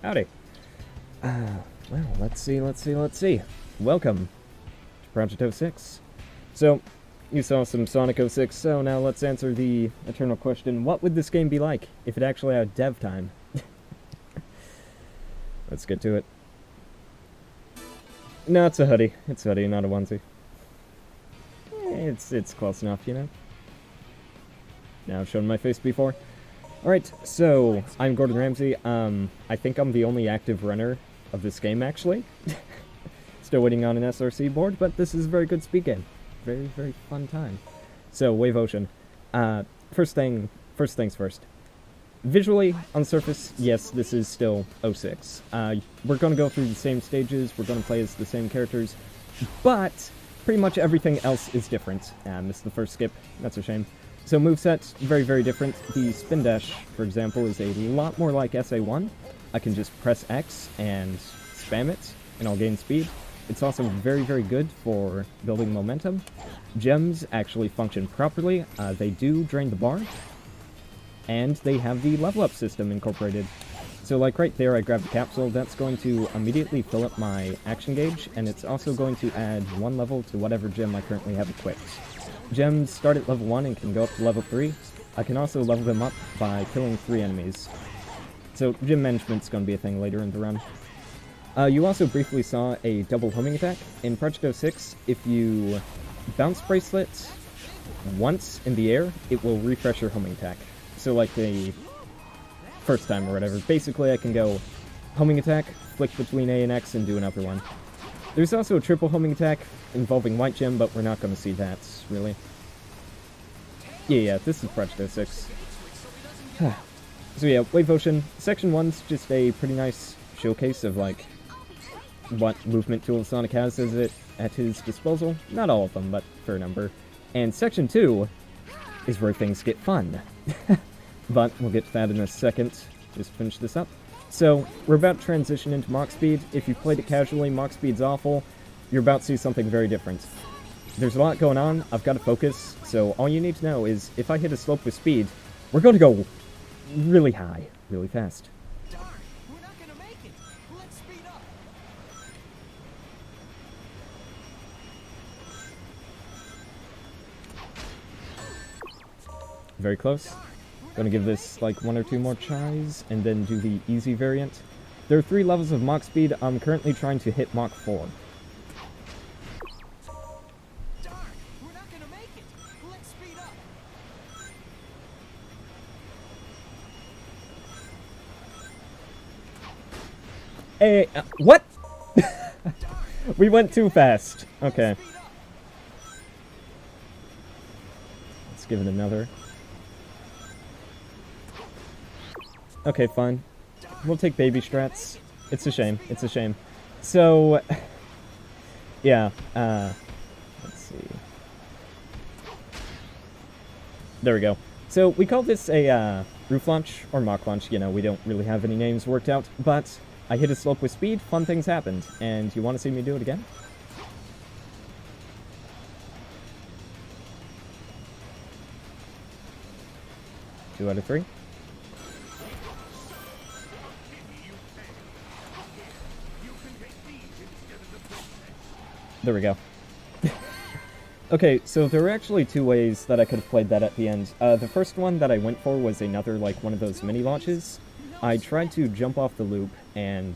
Howdy. Well, let's see. Welcome to Project 06. So, you saw some Sonic 06, so now let's answer the eternal question, what would this game be like if it actually had dev time? Let's get to it. No, it's a hoodie. It's a hoodie, not a onesie. It's close enough, you know? Now I've shown my face before. Alright, so, I'm GordinRamsay. I think I'm the only active runner of this game, actually. Still waiting on an SRC board, but this is a very good speed game. Very, very fun time. So, Wave Ocean. First things first. Visually, on the surface, yes, this is still 06. We're going to go through the same stages, we're going to play as the same characters, but pretty much everything else is different. Missed the first skip, that's a shame. So moveset, very, very different. The spin dash, for example, is a lot more like SA1. I can just press X and spam it, and I'll gain speed. It's also very, very good for building momentum. Gems actually function properly. They do drain the bar, and they have the level up system incorporated. So like right there, I grab the capsule. That's going to immediately fill up my action gauge, and it's also going to add 1 level to whatever gem I currently have equipped. Gems start at level 1 and can go up to level 3. I can also level them up by killing 3 enemies. So gem management's going to be a thing later in the run. You also briefly saw a double homing attack. In Project 06, if you bounce bracelet once in the air, it will refresh your homing attack. So like the first time or whatever. Basically I can go homing attack, flick between A and X, and do another one. There's also a triple homing attack involving white gem, but we're not going to see that, really. Yeah, this is Project 06. So yeah, Wave Ocean. Section 1's just a pretty nice showcase of, like, what movement tools Sonic has at his disposal. Not all of them, but fair number. And Section 2 is where things get fun. But we'll get to that in a second. Just finish this up. So, we're about to transition into Mach Speed. If you've played it casually, Mach Speed's awful. You're about to see something very different. There's a lot going on, I've got to focus, so all you need to know is, if I hit a slope with speed, we're going to go really high, really fast. Darn, we're not gonna make it. Let's speed up. Very close. Gonna give this like 1 or 2 more tries, and then do the easy variant. There are 3 levels of Mach Speed. I'm currently trying to hit Mach 4. Darn, we're not gonna make it. Let's speed up. Hey, what? We went too fast. Okay. Let's give it another. Okay, fine. We'll take baby strats. It's a shame. It's a shame. So, yeah, let's see. There we go. So, we call this a, roof launch, or Mach launch. You know, we don't really have any names worked out, but I hit a slope with speed, fun things happened. And you want to see me do it again? Two out of 3. There we go. Okay, so there were actually 2 ways that I could have played that at the end. The first one that I went for was another, like, one of those mini launches. I tried to jump off the loop and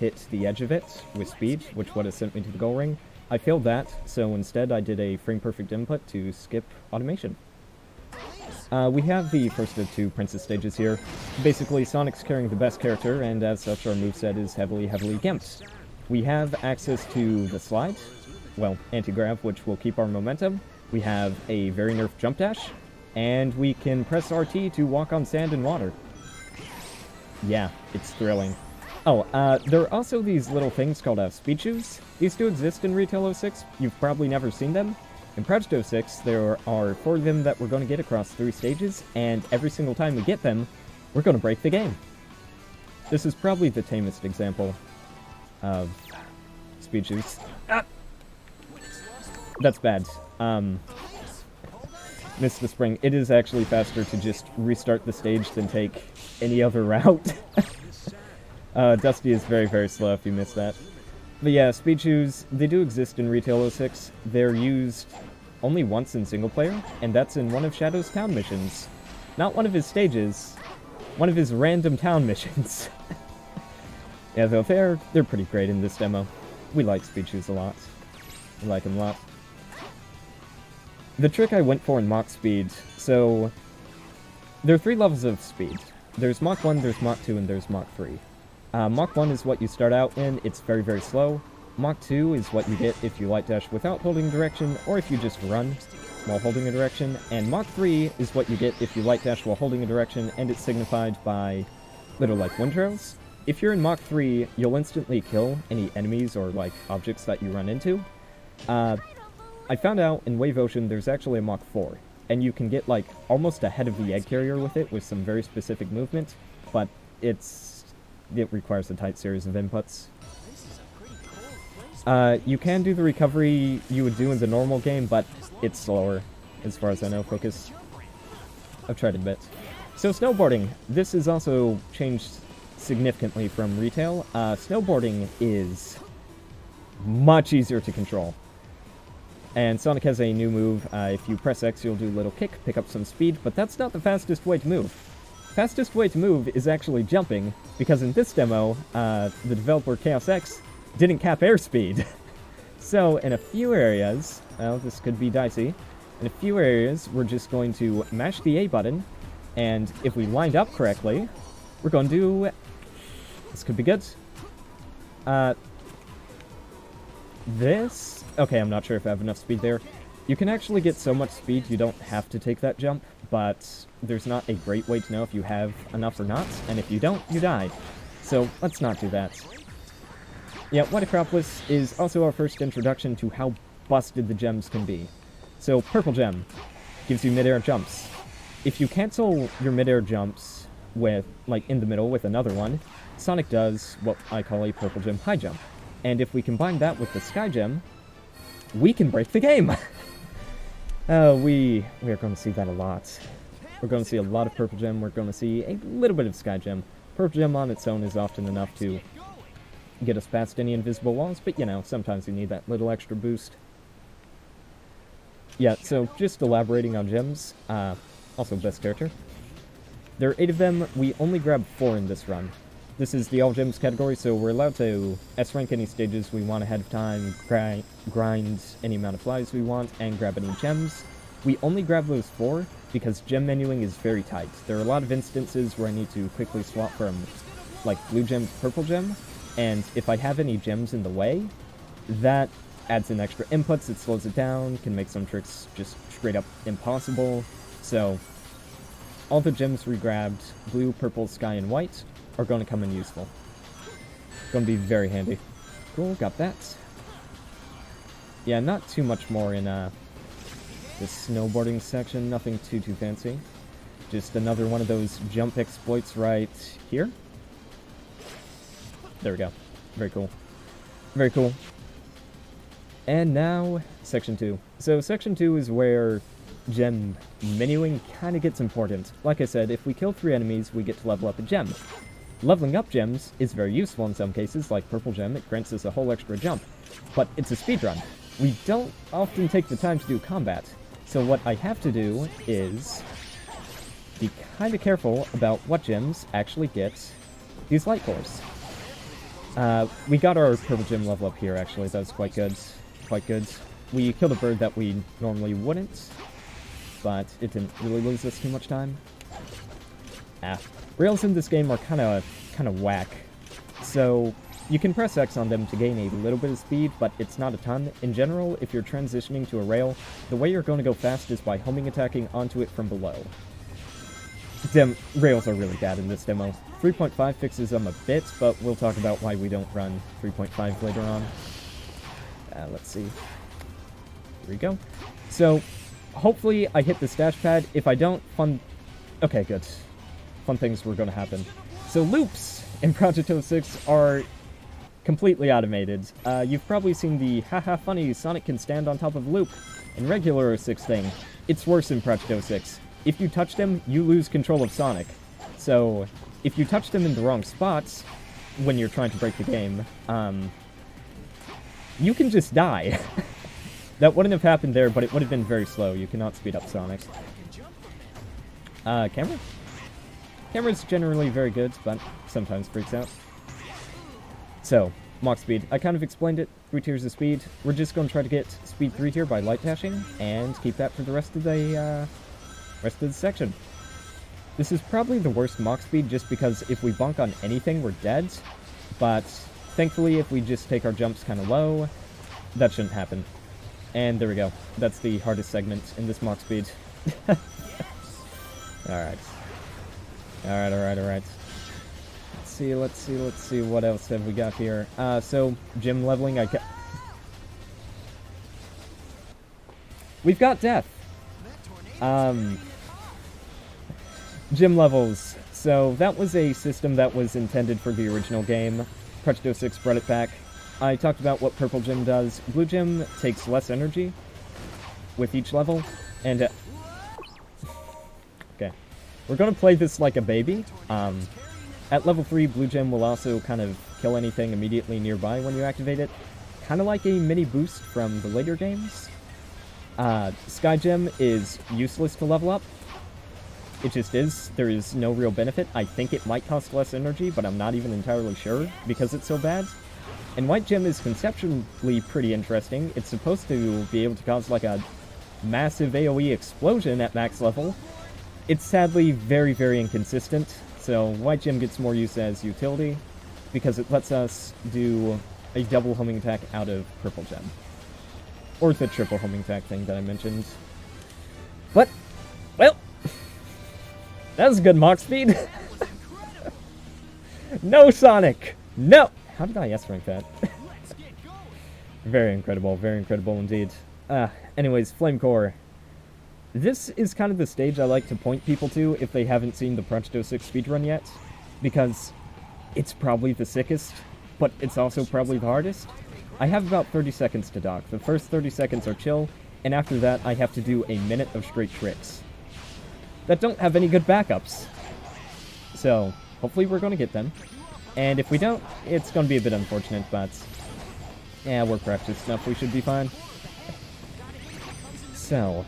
hit the edge of it with speed, which would have sent me to the goal ring. I failed that, so instead I did a frame-perfect input to skip automation. We have the first of 2 princess stages here. Basically, Sonic's carrying the best character, and as such our moveset is heavily, heavily gimped. We have access to the slide, well, anti-grav, which will keep our momentum. We have a very nerfed jump dash, and we can press RT to walk on sand and water. Yeah, it's thrilling. Oh, there are also these little things called speed shoes. These do exist in Retail 06. You've probably never seen them. In Project 06, there are 4 of them that we're going to get across 3 stages, and every single time we get them, we're going to break the game. This is probably the tamest example of speed shoes. Ah! That's bad. Missed the spring. It is actually faster to just restart the stage than take any other route. Dusty is very, very slow if you missed that. But yeah, speed shoes, they do exist in Retail 06. They're used only once in single player, and that's in one of Shadow's town missions. Not one of his stages, one of his random town missions. Yeah, though they're pretty great in this demo. We like speed shoes a lot. We like them a lot. The trick I went for in Mach speed, so there are 3 levels of speed. There's Mach 1, there's Mach 2, and there's Mach 3. Mach 1 is what you start out in, it's very, very slow. Mach 2 is what you get if you light dash without holding direction, or if you just run while holding a direction. And Mach 3 is what you get if you light dash while holding a direction, and it's signified by little, like, wind trails. If you're in Mach 3, you'll instantly kill any enemies or, like, objects that you run into. I found out in Wave Ocean there's actually a Mach 4, and you can get, like, almost ahead of the egg carrier with it with some very specific movement, but it requires a tight series of inputs. You can do the recovery you would do in the normal game, but it's slower, as far as I know. Focus. I've tried it a bit. So snowboarding. This is also changed significantly from Retail. Snowboarding is much easier to control. And Sonic has a new move. If you press X, you'll do a little kick, pick up some speed, but that's not the fastest way to move. Fastest way to move is actually jumping, because in this demo, the developer Chaos X didn't cap airspeed. So in a few areas, well, this could be dicey, in a few areas we're just going to mash the A button, and if we lined up correctly, we're going to do... This could be good. This... Okay, I'm not sure if I have enough speed there. You can actually get so much speed you don't have to take that jump, but there's not a great way to know if you have enough or not, and if you don't, you die. So let's not do that. Yeah, White Acropolis is also our first introduction to how busted the gems can be. So Purple Gem gives you mid-air jumps. If you cancel your mid-air jumps with, like, in the middle with another one, Sonic does what I call a Purple Gem high jump. And if we combine that with the Sky Gem, we can break the game! We are going to see that a lot. We're going to see a lot of Purple Gem, we're going to see a little bit of Sky Gem. Purple Gem on its own is often enough to get us past any invisible walls, but you know, sometimes you need that little extra boost. Yeah, so just elaborating on gems, also best character. There are 8 of them, we only grab 4 in this run. This is the all gems category, so we're allowed to S-rank any stages we want ahead of time, grind any amount of flies we want, and grab any gems. We only grab those 4 because gem menuing is very tight. There are a lot of instances where I need to quickly swap from, like, blue gem to purple gem, and if I have any gems in the way, that adds in extra inputs, it slows it down, can make some tricks just straight up impossible. So all the gems we grabbed, blue, purple, sky, and white, are going to come in useful. Going to be very handy. Cool, got that. Yeah, not too much more in this snowboarding section, nothing too fancy. Just another one of those jump exploits right here. There we go. Very cool. Very cool. And now, Section 2. So Section 2 is where gem menuing kind of gets important. Like I said, if we kill 3 enemies, we get to level up a gem. Leveling up gems is very useful in some cases, like Purple Gem, it grants us a whole extra jump. But it's a speedrun. We don't often take the time to do combat. So what I have to do is be kind of careful about what gems actually get these light cores. We got our Purple Gem level up here, actually. That was quite good. Quite good. We killed a bird that we normally wouldn't, but it didn't really lose us too much time. Rails in this game are kind of whack. So you can press X on them to gain a little bit of speed, but it's not a ton. In general, if you're transitioning to a rail, the way you're going to go fast is by homing attacking onto it from below. Rails are really bad in this demo. 3.5 fixes them a bit, but we'll talk about why we don't run 3.5 later on. Let's see. Here we go. So, hopefully I hit the stash pad. If I don't, okay, good. Fun things were going to happen. So loops in Project 06 are completely automated. You've probably seen the haha funny Sonic can stand on top of a loop in regular 06 thing. It's worse in Project 06. If you touch them, you lose control of Sonic. So if you touch them in the wrong spots, when you're trying to break the game, you can just die. That wouldn't have happened there, but it would have been very slow. You cannot speed up Sonic. Camera? Camera's generally very good, but sometimes freaks out. So, Mach speed. I kind of explained it. 3 tiers of speed. We're just going to try to get speed 3 here by light dashing, and keep that for the rest of the section. This is probably the worst Mach speed, just because if we bonk on anything, we're dead. But, thankfully, if we just take our jumps kind of low, that shouldn't happen. And there we go. That's the hardest segment in this Mach speed. Alright. Alright. Let's see, what else have we got here? So, gym leveling, we've got death! Gym levels. So, that was a system that was intended for the original game. Project 06 brought it back. I talked about what Purple Gym does. Blue Gym takes less energy with each level, and okay. We're gonna play this like a baby. At level 3, Blue Gem will also kind of kill anything immediately nearby when you activate it. Kind of like a mini boost from the later games. Sky Gem is useless to level up. It just is. There is no real benefit. I think it might cost less energy, but I'm not even entirely sure because it's so bad. And White Gem is conceptually pretty interesting. It's supposed to be able to cause like a massive AoE explosion at max level. It's sadly very, very inconsistent. So White Gem gets more use as utility because it lets us do a double homing attack out of Purple Gem. Or the triple homing attack thing that I mentioned. But, well, that was a good Mach speed. No Sonic! No! How did I S-rank that? Very incredible indeed. Anyways, Flame Core. This is kind of the stage I like to point people to if they haven't seen the Project 06 speedrun yet, because it's probably the sickest, but it's also probably the hardest. I have about 30 seconds to dock. The first 30 seconds are chill, and after that I have to do a minute of straight tricks that don't have any good backups. So, hopefully we're going to get them. And if we don't, it's going to be a bit unfortunate, but yeah, we're practiced enough, we should be fine. So,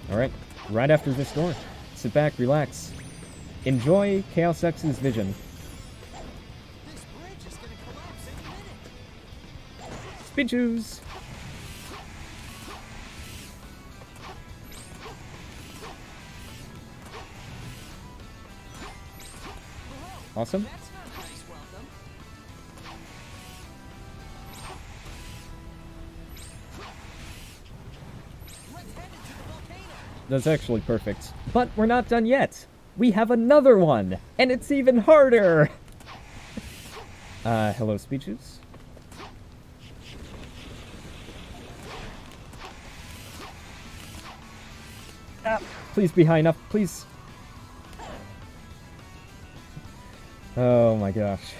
alright, right after this door, sit back, relax, enjoy Chaos X's vision. This bridge is gonna collapse any minute. Speed shoes! Awesome. That's not a nice welcome. Let's head into the volcano. That's actually perfect. But we're not done yet! We have another one! And it's even harder! Hello, Speed Shoes? Please be high enough, please. Oh my gosh.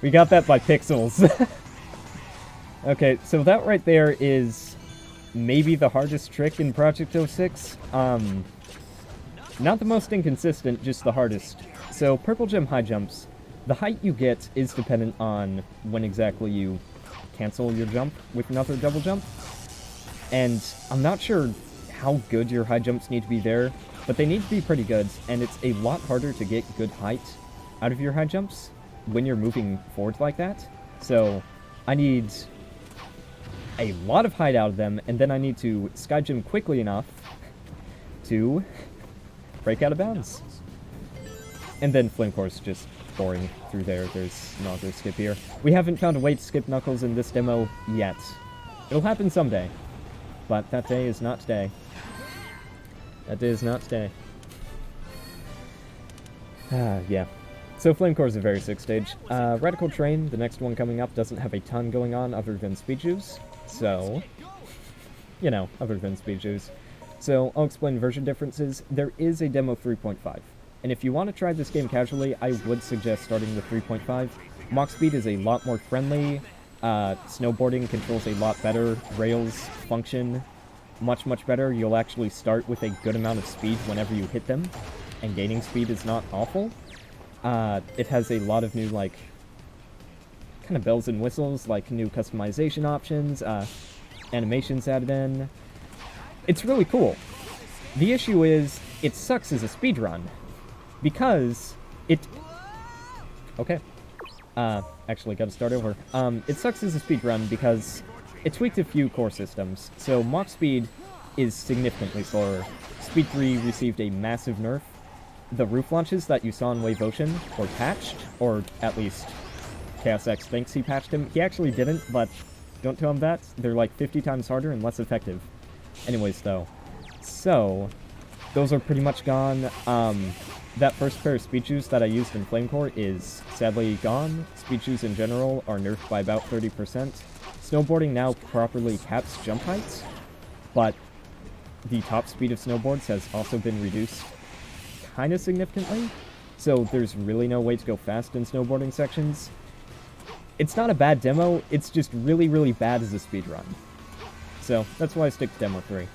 We got that by pixels. Okay, so that right there is maybe the hardest trick in Project 06. Not the most inconsistent, just the hardest. So, Purple Gem high jumps. The height you get is dependent on when exactly you cancel your jump with another double jump. And I'm not sure how good your high jumps need to be there, but they need to be pretty good, and it's a lot harder to get good height out of your high jumps when you're moving forward like that. So I need a lot of height out of them, and then I need to sky jump quickly enough to break out of bounds. And then Flame Core's just boring through there. There's no other skip here. We haven't found a way to skip Knuckles in this demo yet. It'll happen someday, but that day is not today. That day is not today. Yeah. So Flame Core is a very sick stage. Radical Train, the next one coming up, doesn't have a ton going on other than speed juice. So, you know, other than speed juice. So I'll explain version differences. There is a demo 3.5. And if you want to try this game casually, I would suggest starting with 3.5. Mach speed is a lot more friendly. Snowboarding controls a lot better. Rails function much, much better. You'll actually start with a good amount of speed whenever you hit them. And gaining speed is not awful. It has a lot of new, like, kind of bells and whistles, like new customization options, animations added in. It's really cool. The issue is, it sucks as a speedrun, because it... Okay. Actually, gotta start over. It sucks as a speedrun because it tweaked a few core systems, so Mach speed is significantly slower. Speed 3 received a massive nerf. The roof launches that you saw in Wave Ocean were patched, or at least Chaos X thinks he patched them. He actually didn't, but don't tell him that. They're like 50 times harder and less effective. Anyways, though. So, those are pretty much gone. That first pair of speed shoes that I used in Flame Core is sadly gone. Speed shoes in general are nerfed by about 30%. Snowboarding now properly caps jump heights, but the top speed of snowboards has also been reduced kind of significantly, so there's really no way to go fast in snowboarding sections. It's not a bad demo, it's just really, really bad as a speedrun. So, that's why I stick to Demo 3.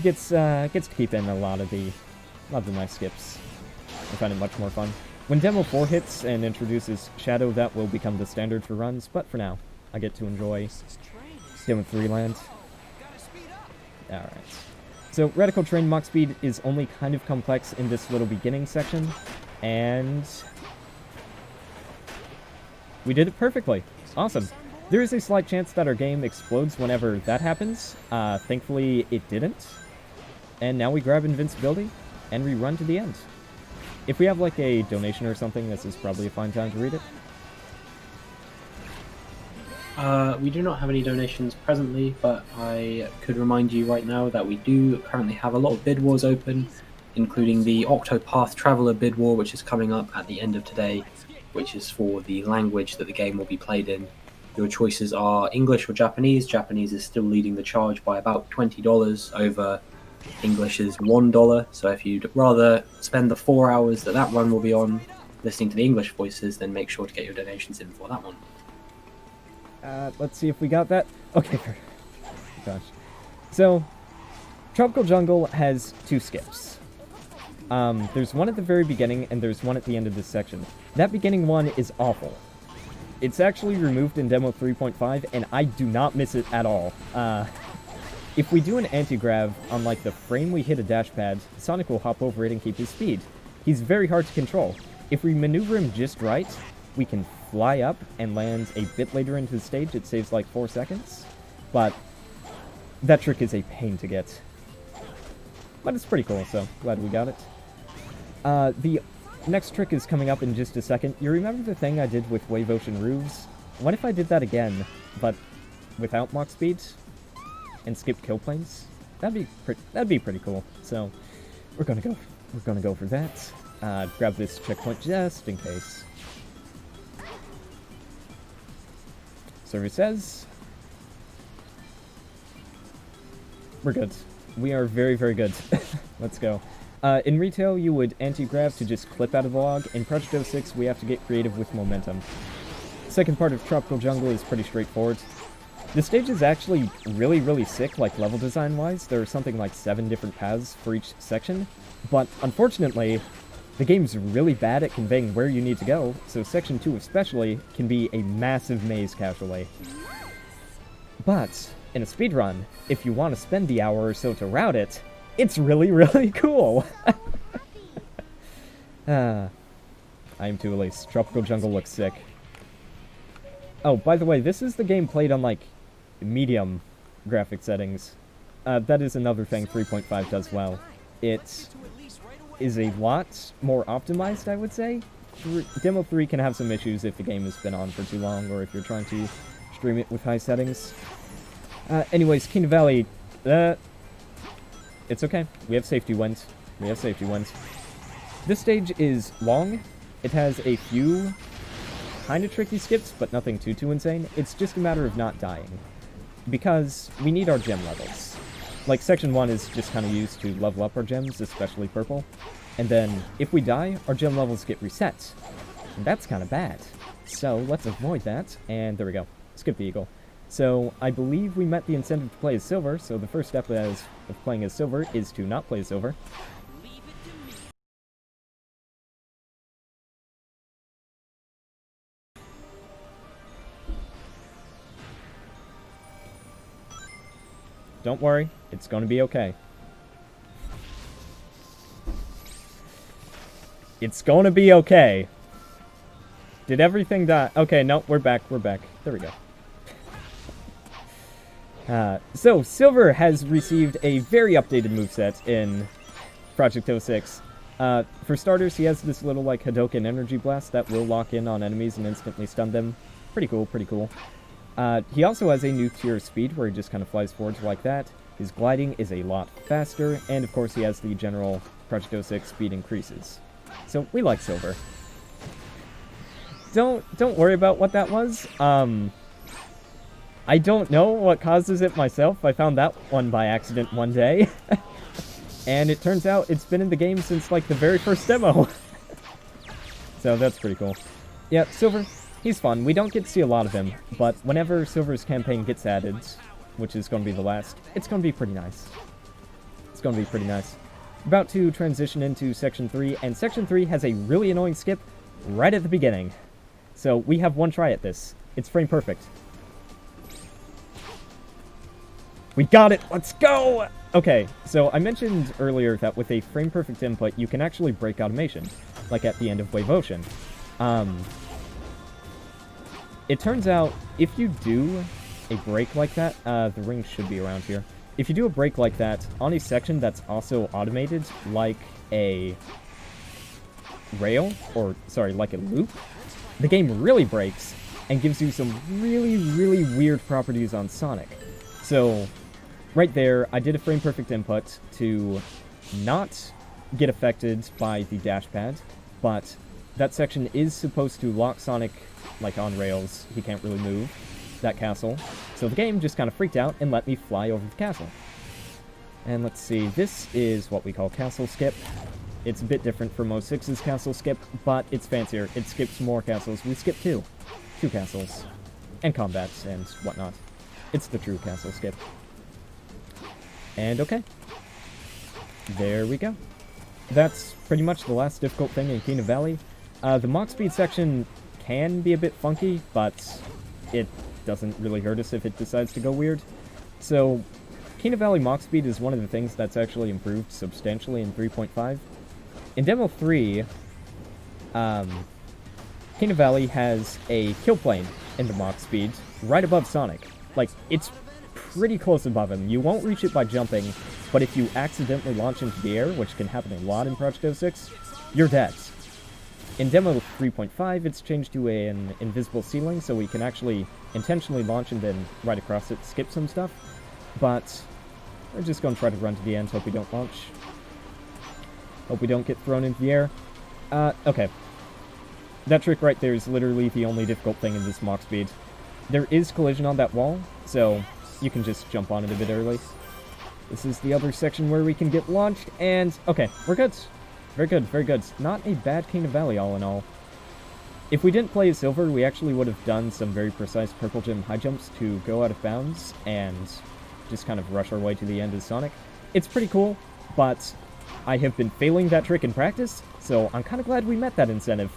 Gets to keep in a lot of the nice skips. I find it much more fun. When Demo 4 hits and introduces Shadow, that will become the standard for runs, but for now, I get to enjoy Demo 3 land. Alright. So, Radical Terrain Mach speed is only kind of complex in this little beginning section, and we did it perfectly. Awesome. There is a slight chance that our game explodes whenever that happens. Thankfully, it didn't. And now we grab invincibility and we run to the end. If we have like a donation or something, this is probably a fine time to read it. We do not have any donations presently, but I could remind you right now that we do currently have a lot of bid wars open, including the Octopath Traveler bid war, which is coming up at the end of today, which is for the language that the game will be played in. Your choices are English or Japanese. Japanese is still leading the charge by about $20 over English's $1. So if you'd rather spend the 4 hours that run will be on listening to the English voices, then make sure to get your donations in for that one. Let's see if we got that. Okay, gosh. So, Tropical Jungle has 2 skips. There's one at the very beginning, and there's one at the end of this section. That beginning one is awful. It's actually removed in Demo 3.5, and I do not miss it at all. If we do an anti-grav on, like, the frame we hit a dash pad, Sonic will hop over it and keep his speed. He's very hard to control. If we maneuver him just right, we can fly up and land a bit later into the stage. It saves, like, 4 seconds. But that trick is a pain to get. But it's pretty cool, so glad we got it. The next trick is coming up in just a second. You remember the thing I did with Wave Ocean roofs? What if I did that again, but without Mach speed and skip kill planes? That'd be pretty cool. So we're gonna go for that. Grab this checkpoint just in case. Server says we're good. We are very, very good. Let's go. In retail, you would anti-grav to just clip out of the log. In Project 06, we have to get creative with momentum. Second part of Tropical Jungle is pretty straightforward. The stage is actually really, really sick, like level design-wise. There are something like 7 different paths for each section. But unfortunately, the game's really bad at conveying where you need to go, so Section 2 especially can be a massive maze casually. But in a speedrun, if you want to spend the hour or so to route it, it's really, really cool! I am too elate. Tropical Jungle looks sick. Oh, by the way, this is the game played on, like, medium graphic settings. That is another thing 3.5 does well. It is a lot more optimized, I would say. Demo 3 can have some issues if the game has been on for too long, or if you're trying to stream it with high settings. Anyways, Kingdom Valley, it's okay. We have safety wins. This stage is long. It has a few kind of tricky skips, but nothing too insane. It's just a matter of not dying, because we need our gem levels. Like, Section 1 is just kind of used to level up our gems, especially purple. And then, if we die, our gem levels get reset. And that's kind of bad. So, let's avoid that, and there we go. Skip the eagle. So, I believe we met the incentive to play as Silver, so the first step of playing as Silver is to not play as Silver. Don't worry. It's gonna be okay. It's gonna be okay. Did everything die? Okay, no, we're back. We're back. There we go. So, Silver has received a very updated moveset in Project 06. For starters, he has this little, like, Hadoken energy blast that will lock in on enemies and instantly stun them. Pretty cool, pretty cool. He also has a new tier of speed where he just kind of flies forwards like that. His gliding is a lot faster, and of course he has the general Project 06 speed increases. So, we like Silver. Don't worry about what that was. I don't know what causes it myself. I found that one by accident one day. And it turns out it's been in the game since, like, the very first demo. So that's pretty cool. Yeah, Silver, he's fun. We don't get to see a lot of him, but whenever Silver's campaign gets added, which is going to be the last, it's going to be pretty nice. It's going to be pretty nice. About to transition into Section 3, and Section 3 has a really annoying skip right at the beginning. So we have one try at this. It's frame perfect. We got it! Let's go! Okay, so I mentioned earlier that with a frame perfect input, you can actually break automation, like at the end of Wave Ocean. It turns out, if you do a break like that, the ring should be around here. If you do a break like that on a section that's also automated, like a rail, or, sorry, like a loop, the game really breaks and gives you some really, really weird properties on Sonic. So, right there, I did a frame perfect input to not get affected by the dash pad, but that section is supposed to lock Sonic, like, on rails. He can't really move that castle. So the game just kind of freaked out and let me fly over the castle. And let's see, this is what we call castle skip. It's a bit different from 06's castle skip, but it's fancier. It skips more castles. We skip two castles, and combats and whatnot. It's the true castle skip. And okay. There we go. That's pretty much the last difficult thing in Kena Valley. The Mach Speed section can be a bit funky, but it doesn't really hurt us if it decides to go weird. So, Kena Valley Mach Speed is one of the things that's actually improved substantially in 3.5. In Demo 3, Kena Valley has a kill plane in the Mach Speed right above Sonic. Like, it's pretty close above him. You won't reach it by jumping, but if you accidentally launch into the air, which can happen a lot in Project 06, you're dead. In Demo 3.5, it's changed to an invisible ceiling, so we can actually intentionally launch and then right across it skip some stuff. But we're just going to try to run to the end, hope we don't launch. Hope we don't get thrown into the air. Okay. That trick right there is literally the only difficult thing in this Mach Speed. There is collision on that wall, so you can just jump on it a bit early. This is the other section where we can get launched, and okay, we're good. Very good, very good. Not a bad Kena Valley, all in all. If we didn't play as Silver, we actually would have done some very precise Purple Gem high jumps to go out of bounds and just kind of rush our way to the end as Sonic. It's pretty cool, but I have been failing that trick in practice, so I'm kind of glad we met that incentive.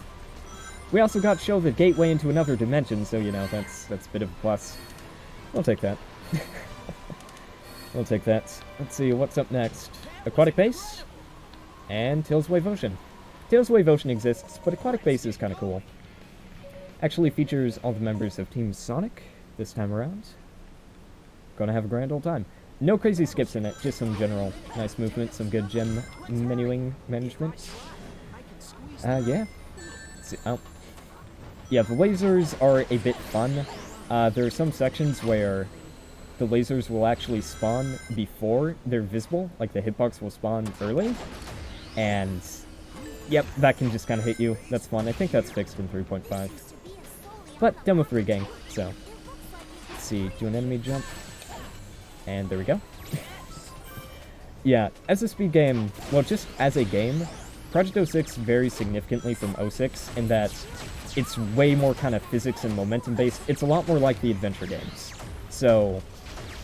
We also got show the gateway into another dimension, so, you know, that's a bit of a plus. We'll take that. We'll take that. Let's see, what's up next? Aquatic Base? And Tails Wave Ocean. Tails Wave Ocean exists, but Aquatic Base is kind of cool. Actually features all the members of Team Sonic this time around. Gonna have a grand old time. No crazy skips in it, just some general nice movement, some good gem menuing management. Yeah. Let's see. Oh. Yeah, the lasers are a bit fun. There are some sections where the lasers will actually spawn before they're visible, like the hitbox will spawn early. And, yep, that can just kind of hit you. That's fun. I think that's fixed in 3.5. But, Demo 3 gang, so. Let's see, do an enemy jump. And there we go. Yeah, as a speed game, well, just as a game, Project 06 varies significantly from 06 in that it's way more kind of physics and momentum based. It's a lot more like the adventure games. So,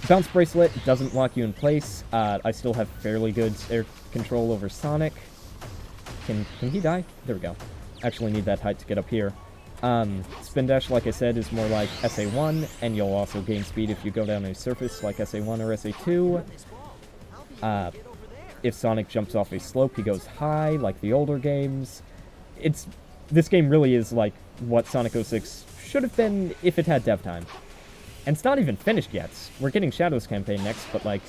Bounce Bracelet doesn't lock you in place. I still have fairly good air control over Sonic. Can he die? There we go. Actually need that height to get up here. Spin Dash, like I said, is more like SA1, and you'll also gain speed if you go down a surface like SA1 or SA2. If Sonic jumps off a slope, he goes high, like the older games. This game really is like what Sonic 06 should have been if it had dev time. And it's not even finished yet. We're getting Shadows campaign next, but like,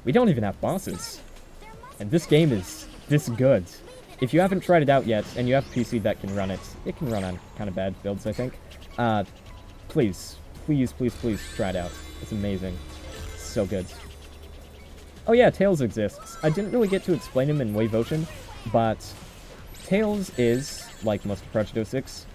we don't even have bosses. And this game is this good. If you haven't tried it out yet, and you have a PC that can run it, it can run on kind of bad builds, I think. Please, please, please, please try it out. It's amazing. It's so good. Oh yeah, Tails exists. I didn't really get to explain him in Wave Ocean, but Tails is, like most of Project 06,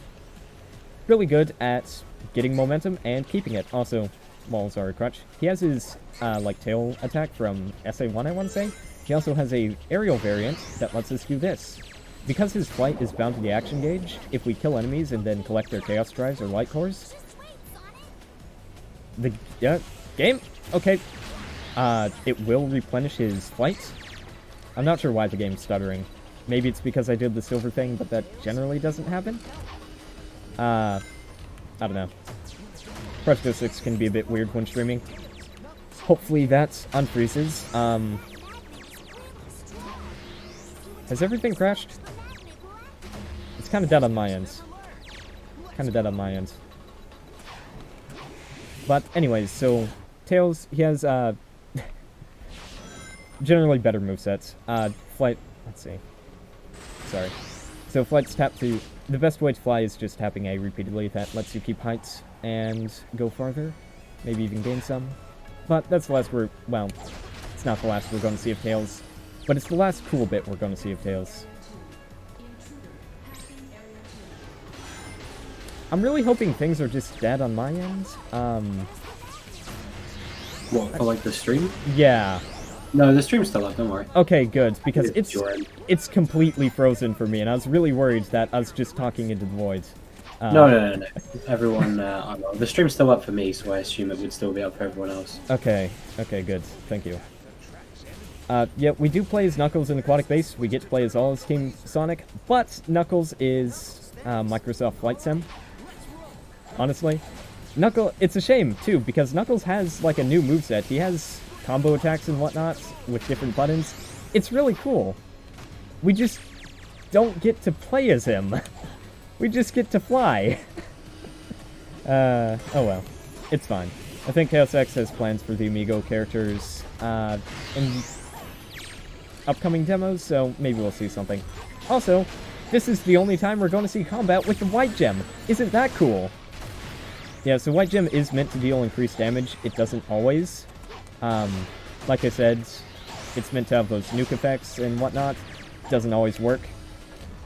really good at getting momentum and keeping it. Also, walls are a crutch. He has his, like, tail attack from SA1, I want to say. He also has a aerial variant that lets us do this. Because his flight is bound to the action gauge, if we kill enemies and then collect their Chaos Drives or Light Cores... Game? Okay. It will replenish his flight. I'm not sure why the game's stuttering. Maybe it's because I did the silver thing, but that generally doesn't happen. I don't know. Project 06 can be a bit weird when streaming. Hopefully that unfreezes. Has everything crashed? It's kind of dead on my end. But anyways, so Tails, he has generally better movesets. Flight, let's see. Sorry. So flight's tap to... The best way to fly is just tapping A repeatedly. That lets you keep height and go farther. Maybe even gain some. But that's the last well, it's not the last we're going to see of Tails. But it's the last cool bit we're going to see of Tails. I'm really hoping things are just dead on my end. What, for like the stream? Yeah. No, the stream's still up, don't worry. Okay, good, because it's completely frozen for me, and I was really worried that I was just talking into the void. No. Everyone, well, the stream's still up for me, so I assume it would still be up for everyone else. Okay, good. Thank you. Yeah, we do play as Knuckles in Aquatic Base. We get to play as all as Team Sonic, but Knuckles is Microsoft Flight Sim. Honestly. It's a shame, too, because Knuckles has, like, a new moveset. He has combo attacks and whatnot with different buttons. It's really cool. We just don't get to play as him. We just get to fly. Oh well. It's fine. I think Chaos X has plans for the Amigo characters in upcoming demos, so maybe we'll see something. Also, this is the only time we're going to see combat with the White Gem. Isn't that cool? Yeah, so White Gem is meant to deal increased damage. It doesn't always. Like I said, it's meant to have those nuke effects and whatnot. Doesn't always work.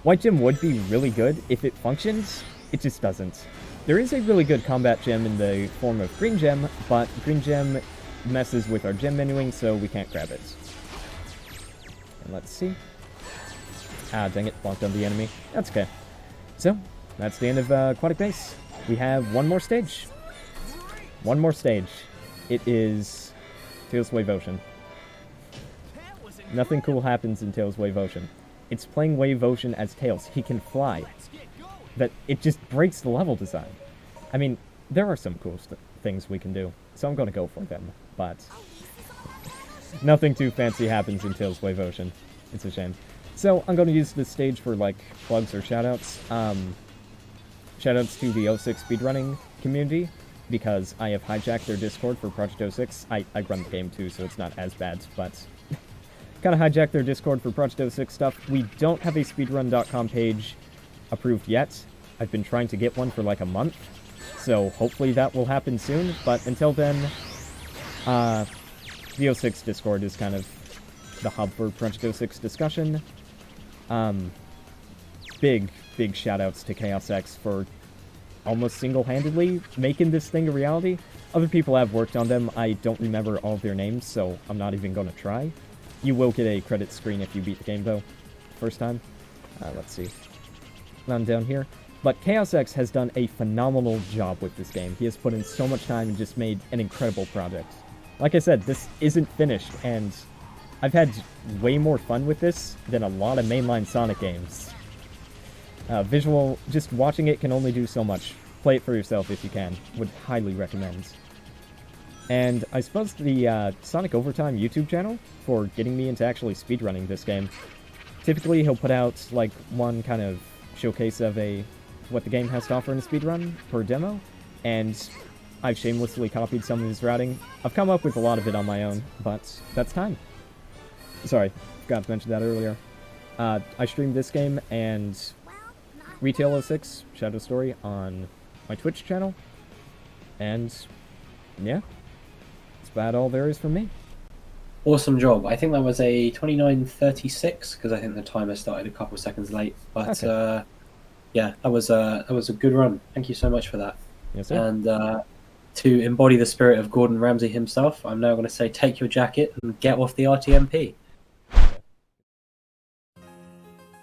White Gem would be really good if it functions. It just doesn't. There is a really good combat gem in the form of Green Gem, but Green Gem messes with our gem menuing, so we can't grab it. And let's see. Ah, dang it, blocked on the enemy. That's okay. So, that's the end of Aquatic Base. We have one more stage. One more stage. It is Tails Wave Ocean. Nothing cool happens in Tails Wave Ocean. It's playing Wave Ocean as Tails. He can fly. That it just breaks the level design. I mean, there are some cool things we can do, so I'm going to go for them, but nothing too fancy happens in Tails Wave Ocean. It's a shame. So I'm going to use this stage for, like, plugs or shoutouts. Shoutouts to the 06 speedrunning community, because I have hijacked their Discord for Project 06. I run the game too, so it's not as bad, but kind of hijacked their Discord for Project 06 stuff. We don't have a speedrun.com page approved yet. I've been trying to get one for like a month, so hopefully that will happen soon, but until then, the 06 Discord is kind of the hub for Project 06 discussion. Big shoutouts to Chaos X for almost single-handedly making this thing a reality. Other people have worked on them. I don't remember all of their names, so I'm not even going to try. You will get a credit screen if you beat the game, though, first time. Let's see. On down here. But Chaos X has done a phenomenal job with this game. He has put in so much time and just made an incredible project. Like I said, this isn't finished, and I've had way more fun with this than a lot of mainline Sonic games. Visual, just watching it can only do so much. Play it for yourself if you can. Would highly recommend. And I suppose the Sonic Overtime YouTube channel for getting me into actually speedrunning this game. Typically, he'll put out like one kind of showcase of what the game has to offer in a speedrun per demo, and I've shamelessly copied some of his routing. I've come up with a lot of it on my own, but that's time. Sorry, forgot to mention that earlier. I streamed this game and Retail 06 Shadow Story on my Twitch channel, and yeah, that's about all there is from me. Awesome job. I think that was a 29:36 because I think the timer started a couple of seconds late. But Okay. yeah, that was a good run. Thank you so much for that. Yes, sir. And to embody the spirit of Gordon Ramsay himself, I'm now going to say, take your jacket and get off the RTMP.